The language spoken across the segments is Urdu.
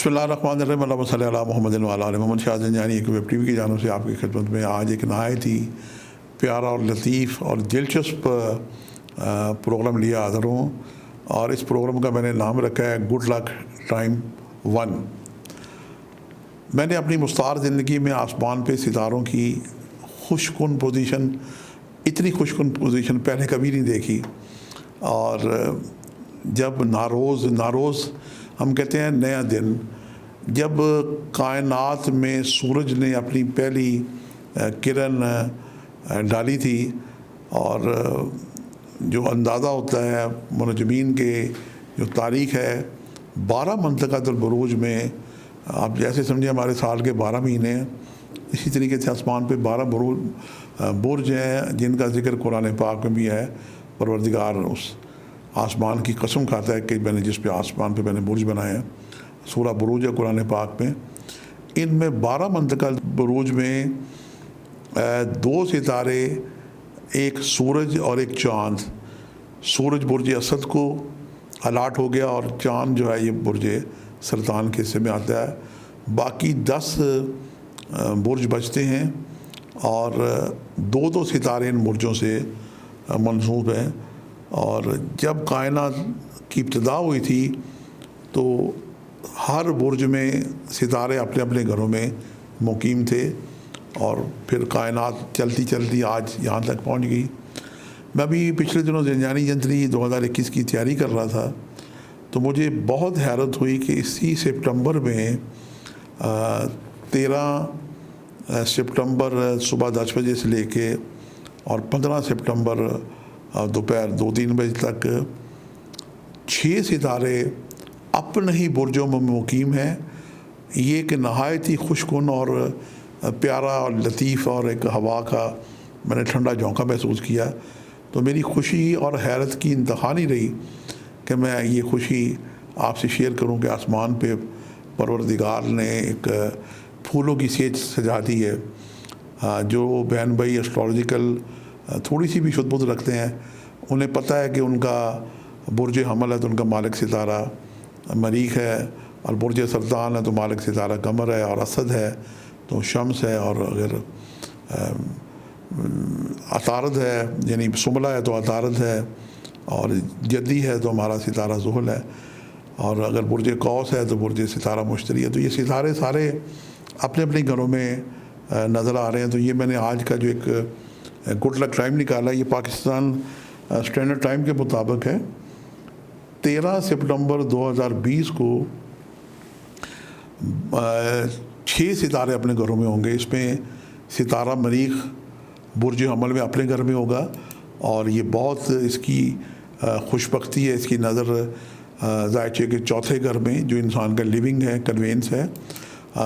بسم اللہ الرحمن الرحیم، اللہم صلی علی محمد وعلی آل محمد۔ شاہ زنجانی ایک ویب ٹی وی کی جانب سے آپ کی خدمت میں آج ایک نہایت ہی پیارا اور لطیف اور دلچسپ پروگرام لیا حاضر ہوں، اور اس پروگرام کا میں نے نام رکھا ہے گڈ لک ٹائم 1۔ میں نے اپنی مستعار زندگی میں آسمان پہ ستاروں کی خوشکن پوزیشن، اتنی خوشکن پوزیشن پہلے کبھی نہیں دیکھی۔ اور جب ناروز ہم کہتے ہیں نیا دن، جب کائنات میں سورج نے اپنی پہلی کرن ڈالی تھی، اور جو اندازہ ہوتا ہے منجمین کے جو تاریخ ہے 12 منطقۃ البروج میں، آپ جیسے سمجھیں ہمارے سال کے 12 مہینے ہیں، اسی طریقے سے آسمان پہ 12 برج ہیں جن کا ذکر قرآن پاک میں بھی ہے۔ پروردگار اس آسمان کی قسم کھاتا ہے کہ میں نے جس پہ آسمان پہ میں نے برج بنائے ہیں، سورہ بروج ہے قرآن پاک میں۔ ان میں 12 منطقہ بروج میں 2 ستارے، ایک سورج اور ایک چاند۔ سورج برج اسد کو الاٹ ہو گیا، اور چاند جو ہے یہ برج سرطان کے حصے میں آتا ہے۔ باقی 10 برج بچتے ہیں، اور 2 ستارے ان برجوں سے منسوب ہیں۔ اور جب کائنات کی ابتدا ہوئی تھی تو ہر برج میں ستارے اپنے اپنے گھروں میں مقیم تھے، اور پھر کائنات چلتی چلتی آج یہاں تک پہنچ گئی۔ میں بھی پچھلے دنوں زنجانی جنتری 2021 کی تیاری کر رہا تھا، تو مجھے بہت حیرت ہوئی کہ اسی سپٹمبر میں 13 سپٹمبر صبح 10 بجے سے لے کے اور 15 سپٹمبر دوپہر 2-3 بجے تک 6 ستارے اپنے ہی برجوں میں مقیم ہیں۔ یہ ایک نہایت ہی خوشکن اور پیارا اور لطیف اور ایک ہوا کا میں نے ٹھنڈا جھونکا محسوس کیا۔ تو میری خوشی اور حیرت کی انتہا نہیں رہی کہ میں یہ خوشی آپ سے شیئر کروں کہ آسمان پہ پروردگار نے ایک پھولوں کی سیج سجا دی ہے۔ جو بہن بھائی اسٹرالوجیکل تھوڑی سی بھی شد بدھ رکھتے ہیں، انہیں پتہ ہے کہ ان کا برج حمل ہے تو ان کا مالک ستارہ مریخ ہے، اور برج سرطان ہے تو مالک ستارہ قمر ہے، اور اسد ہے تو شمس ہے، اور اگر عطارد ہے یعنی سملہ ہے تو عطارد ہے، اور جدی ہے تو ہمارا ستارہ زحل ہے، اور اگر برج قوس ہے تو برج ستارہ مشتری ہے۔ تو یہ ستارے سارے اپنے اپنے گھروں میں نظر آ رہے ہیں۔ تو یہ میں نے آج کا جو ایک گڈ لک ٹائم نکالا، یہ پاکستان اسٹینڈرڈ ٹائم کے مطابق ہے۔ 13 سپٹمبر 2020 کو 6 ستارے اپنے گھروں میں ہوں گے۔ اس میں ستارہ مریخ برج حمل میں اپنے گھر میں ہوگا، اور یہ بہت اس کی خوش بختی ہے، اس کی نظر ظاہر ہے کہ چوتھے گھر میں جو انسان کا لیونگ ہے، کنوینس ہے،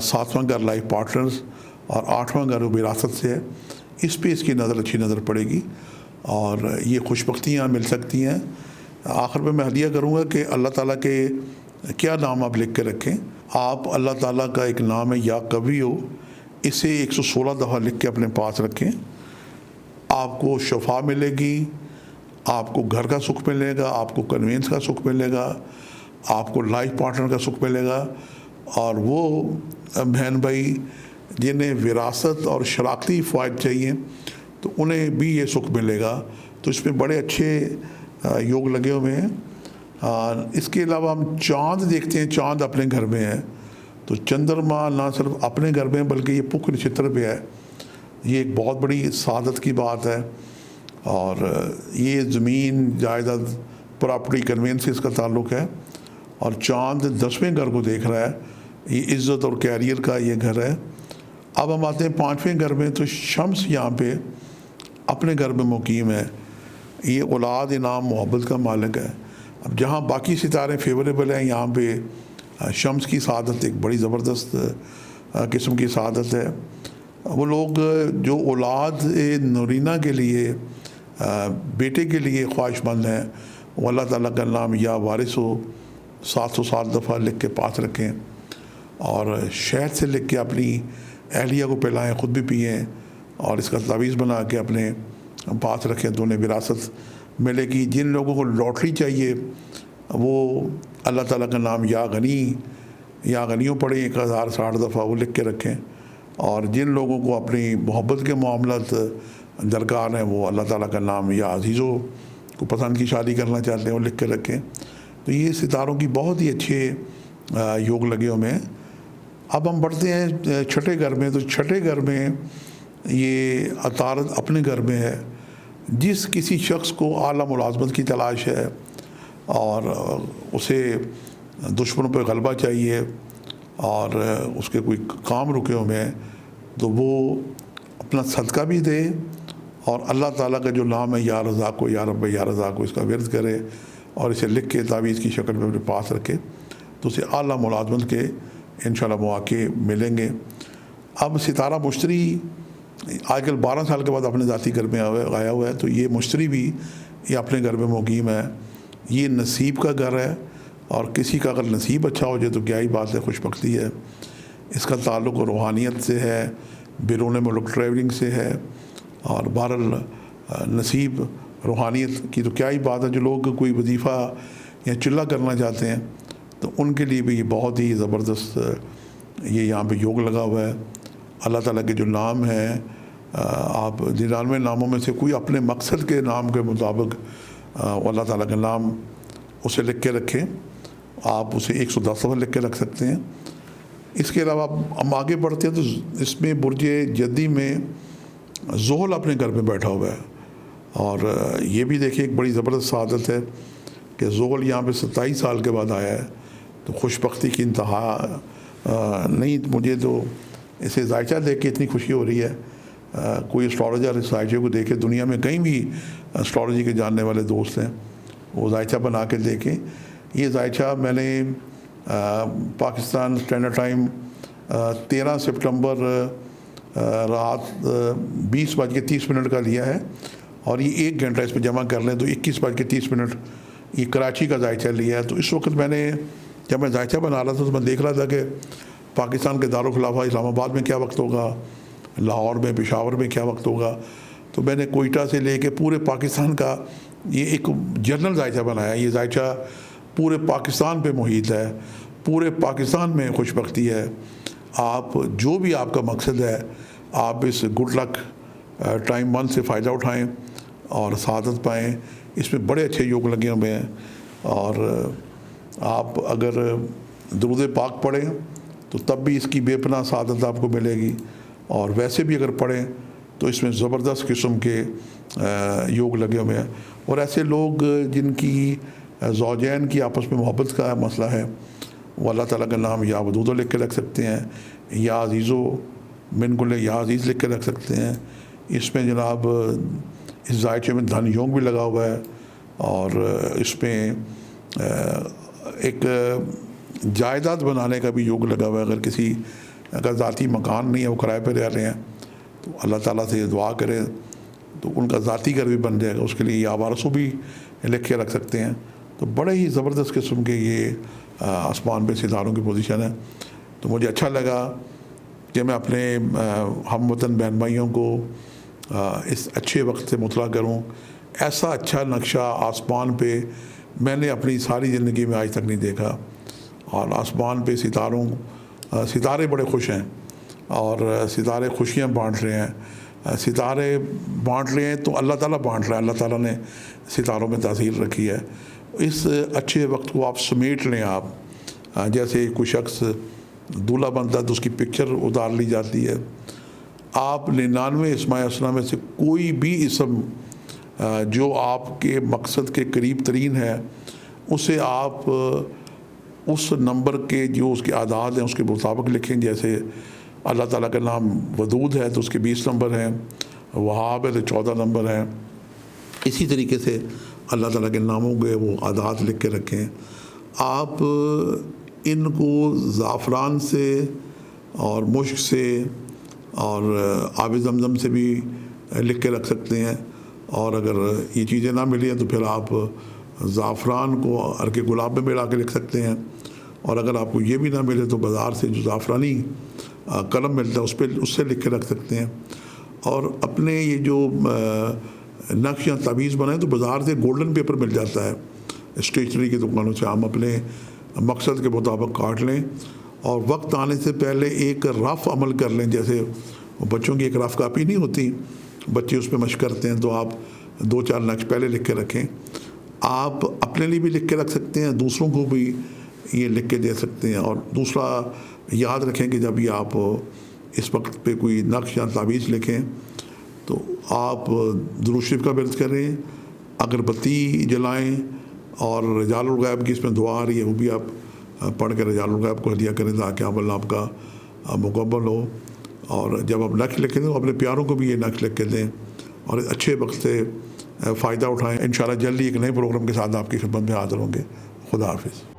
7واں گھر لائف پارٹنرز، اور 8واں گھر وراثت سے ہے، اس پہ اس کی نظر اچھی نظر پڑے گی، اور یہ خوش بختیاں مل سکتی ہیں۔ آخر میں میں ہدیہ کروں گا کہ اللہ تعالیٰ کے کیا نام آپ لکھ کے رکھیں۔ آپ اللہ تعالیٰ کا ایک نام ہے یا قوی ہو، اسے 116 دفعہ لکھ کے اپنے پاس رکھیں۔ آپ کو شفا ملے گی، آپ کو گھر کا سکھ ملے گا، آپ کو کنوینس کا سکھ ملے گا، آپ کو لائف پارٹنر کا سکھ ملے گا، اور وہ بہن بھائی جنہیں وراثت اور شراکتی فوائد چاہیے تو انہیں بھی یہ سکھ ملے گا۔ تو اس میں بڑے اچھے یوگ لگے ہوئے ہیں۔ اس کے علاوہ ہم چاند دیکھتے ہیں، چاند اپنے گھر میں ہے، تو چندرما نہ صرف اپنے گھر میں بلکہ یہ پک نچھتر پہ ہے۔ یہ ایک بہت بڑی سعادت کی بات ہے، اور یہ زمین جائیداد پراپرٹی کنوینس سے اس کا تعلق ہے، اور چاند 10ویں گھر کو دیکھ رہا ہے، یہ عزت اور کیریئر کا یہ گھر ہے۔ اب ہم آتے ہیں 5ویں گھر میں، تو شمس یہاں پہ اپنے گھر میں مقیم ہے، یہ اولاد انعام محبت کا مالک ہے۔ اب جہاں باقی ستارے فیوریبل ہیں، یہاں پہ شمس کی سعادت ایک بڑی زبردست قسم کی سعادت ہے۔ وہ لوگ جو اولاد نورینہ کے لیے، بیٹے کے لیے خواہش مند ہیں، وہ اللہ تعالیٰ کا نام یا وارث ہو 707 دفعہ لکھ کے پاس رکھیں، اور شہد سے لکھ کے اپنی اہلیہ کو پلائیں، خود بھی پئیں، اور اس کا تعویذ بنا کے اپنے پاس رکھیں تو انہیں وراثت ملے گی۔ جن لوگوں کو لاٹری چاہیے وہ اللہ تعالیٰ کا نام یا غنی یا غنیوں پڑھیں 1060 دفعہ وہ لکھ کے رکھیں، اور جن لوگوں کو اپنی محبت کے معاملات درکار ہیں وہ اللہ تعالیٰ کا نام یا عزیزوں کو پسند کی شادی کرنا چاہتے ہیں وہ لکھ کے رکھیں۔ تو یہ ستاروں کی بہت ہی اچھے یوگ لگے ہوئے ہیں۔ اب ہم بڑھتے ہیں چھٹے گھر میں، تو چھٹے گھر میں یہ عطارد اپنے گھر میں ہے۔ جس کسی شخص کو اعلیٰ ملازمت کی تلاش ہے اور اسے دشمنوں پہ غلبہ چاہیے اور اس کے کوئی کام رکے ہوئے ہیں، تو وہ اپنا صدقہ بھی دے اور اللہ تعالیٰ کا جو نام ہے یا رزاق کو، یا رب یا رزاق کو، اس کا ورد کرے اور اسے لکھ کے تعویذ کی شکل میں اپنے پاس رکھے، تو اسے اعلیٰ ملازمت کے انشاءاللہ مواقع ملیں گے۔ اب ستارہ مشتری آج کل 12 سال کے بعد اپنے ذاتی گھر میں آیا ہوا ہے، تو یہ مشتری بھی یہ اپنے گھر میں مقیم ہے۔ یہ نصیب کا گھر ہے، اور کسی کا اگر نصیب اچھا ہو جائے تو کیا ہی بات ہے، خوش بختی ہے۔ اس کا تعلق روحانیت سے ہے، بیرون ملک ٹریولنگ سے ہے، اور بہرحال نصیب روحانیت کی تو کیا ہی بات ہے۔ جو لوگ کوئی وظیفہ یا چلہ کرنا چاہتے ہیں تو ان کے لیے بھی یہ بہت ہی زبردست یہ یہاں پہ یوگ لگا ہوا ہے۔ اللہ تعالیٰ کے جو نام ہیں، آپ 99 ناموں میں سے کوئی اپنے مقصد کے نام کے مطابق اللہ تعالیٰ کا نام اسے لکھ کے رکھیں۔ آپ اسے 110 دفعہ لکھ کے رکھ سکتے ہیں۔ اس کے علاوہ ہم آگے بڑھتے ہیں تو اس میں برج جدی میں زحل اپنے گھر پہ بیٹھا ہوا ہے، اور یہ بھی دیکھیں ایک بڑی زبردست سعادت ہے کہ زحل یہاں پہ 27 سال کے بعد آیا ہے، تو خوش بختی کی انتہا نہیں۔ مجھے تو اسے ذائچہ دیکھ کے اتنی خوشی ہو رہی ہے۔ کوئی اسٹرالوجر اس ذائچے کو دیکھے، دنیا میں کہیں بھی اسٹرالوجی کے جاننے والے دوست ہیں، وہ ذائچہ بنا کے دیکھیں۔ یہ ذائچہ میں نے پاکستان اسٹینڈرڈ ٹائم 13 سپٹمبر رات 20:30 کا لیا ہے، اور یہ 1 گھنٹہ اس پہ جمع کر لیں تو 21:30 یہ کراچی کا ذائچہ لیا ہے۔ تو اس وقت جب میں ذائچہ بنا رہا تھا تو میں دیکھ رہا تھا کہ پاکستان کے دارالخلافہ اسلام آباد میں کیا وقت ہوگا، لاہور میں، پشاور میں کیا وقت ہوگا۔ تو میں نے کوئٹہ سے لے کے پورے پاکستان کا یہ ایک جنرل ذائچہ بنایا۔ یہ ذائچہ پورے پاکستان پہ محیط ہے، پورے پاکستان میں خوش بختی ہے۔ آپ جو بھی آپ کا مقصد ہے، آپ اس گڈ لک ٹائم 1 سے فائدہ اٹھائیں اور سعادت پائیں۔ اس میں بڑے اچھے یوگ لگے ہوئے ہیں، اور آپ اگر درود پاک پڑھیں تو تب بھی اس کی بے پناہ سعادت آپ کو ملے گی، اور ویسے بھی اگر پڑھیں تو اس میں زبردست قسم کے یوگ لگے ہوئے ہیں۔ اور ایسے لوگ جن کی زوجین کی آپس میں محبت کا مسئلہ ہے، وہ اللہ تعالیٰ کا نام یا ودودو لکھ کے رکھ سکتے ہیں، یا عزیزو من کل یا عزیز لکھ کے رکھ سکتے ہیں۔ اس میں جناب اس ذائچے میں دھن یوگ بھی لگا ہوا ہے، اور اس میں ایک جائیداد بنانے کا بھی یوگ لگا ہوا ہے۔ اگر کسی کا ذاتی مکان نہیں ہے، وہ کرائے پہ رہ رہے ہیں، تو اللہ تعالیٰ سے دعا کریں تو ان کا ذاتی گھر بھی بن جائے گا۔ اس کے لیے یا وارثو بھی لکھ کے رکھ سکتے ہیں۔ تو بڑے ہی زبردست قسم کے یہ آسمان پہ ستاروں کی پوزیشن ہے۔ تو مجھے اچھا لگا کہ میں اپنے ہم وطن بہن بھائیوں کو اس اچھے وقت سے مطلع کروں۔ ایسا اچھا نقشہ آسمان پہ میں نے اپنی ساری زندگی میں آج تک نہیں دیکھا، اور آسمان پہ ستارے بڑے خوش ہیں، اور ستارے خوشیاں بانٹ رہے ہیں۔ ستارے بانٹ رہے ہیں تو اللہ تعالیٰ بانٹ رہا ہے، اللہ تعالیٰ نے ستاروں میں تاثیر رکھی ہے۔ اس اچھے وقت کو آپ سمیٹ لیں۔ آپ جیسے کوئی شخص دولہا بنتا ہے تو اس کی پکچر اتار لی جاتی ہے۔ آپ 99 اسماء الحسنہ میں سے کوئی بھی اسم جو آپ کے مقصد کے قریب ترین ہے، اسے آپ اس نمبر کے جو اس کے اعداد ہیں اس کے مطابق لکھیں۔ جیسے اللہ تعالیٰ کا نام ودود ہے تو اس کے 20 نمبر ہیں، وہاب ہے تو 14 نمبر ہیں۔ اسی طریقے سے اللہ تعالیٰ کے ناموں کے وہ اعداد لکھ کے رکھیں۔ آپ ان کو زعفران سے اور مشک سے اور آب زمزم سے بھی لکھ کے رکھ سکتے ہیں، اور اگر یہ چیزیں نہ ملی ہیں تو پھر آپ زعفران کو عرق گلاب میں ملا کے لکھ سکتے ہیں، اور اگر آپ کو یہ بھی نہ ملے تو بازار سے جو زعفرانی قلم ملتا ہے اس سے لکھ کے رکھ سکتے ہیں۔ اور اپنے یہ جو نقش یا تعویذ بنائیں تو بازار سے گولڈن پیپر مل جاتا ہے اسٹیشنری کی دکانوں سے۔ ہم اپنے مقصد کے مطابق کاٹ لیں اور وقت آنے سے پہلے ایک رف عمل کر لیں. جیسے بچوں کی ایک رف کاپی نہیں ہوتی, بچے اس پہ مشق کرتے ہیں, تو آپ 2-4 نقش پہلے لکھ کے رکھیں. آپ اپنے لیے بھی لکھ کے رکھ سکتے ہیں, دوسروں کو بھی یہ لکھ کے دے سکتے ہیں. اور دوسرا یاد رکھیں کہ جب یہ آپ اس وقت پہ کوئی نقش یا تعویذ لکھیں تو آپ درود شریف کا ورد کریں, اگربتی جلائیں, اور رجال الغیب کی اس میں دعا آ رہی ہے وہ بھی آپ پڑھ کے رجال الغیب کو ہدیہ کریں تاکہ عمل آپ کا مکمل ہو. اور جب آپ نقش لکھیں تو اپنے پیاروں کو بھی یہ نقش لکھ کے دیں اور اچھے وقت سے فائدہ اٹھائیں. انشاءاللہ جلدی ایک نئے پروگرام کے ساتھ آپ کی خدمت میں حاضر ہوں گے. خدا حافظ.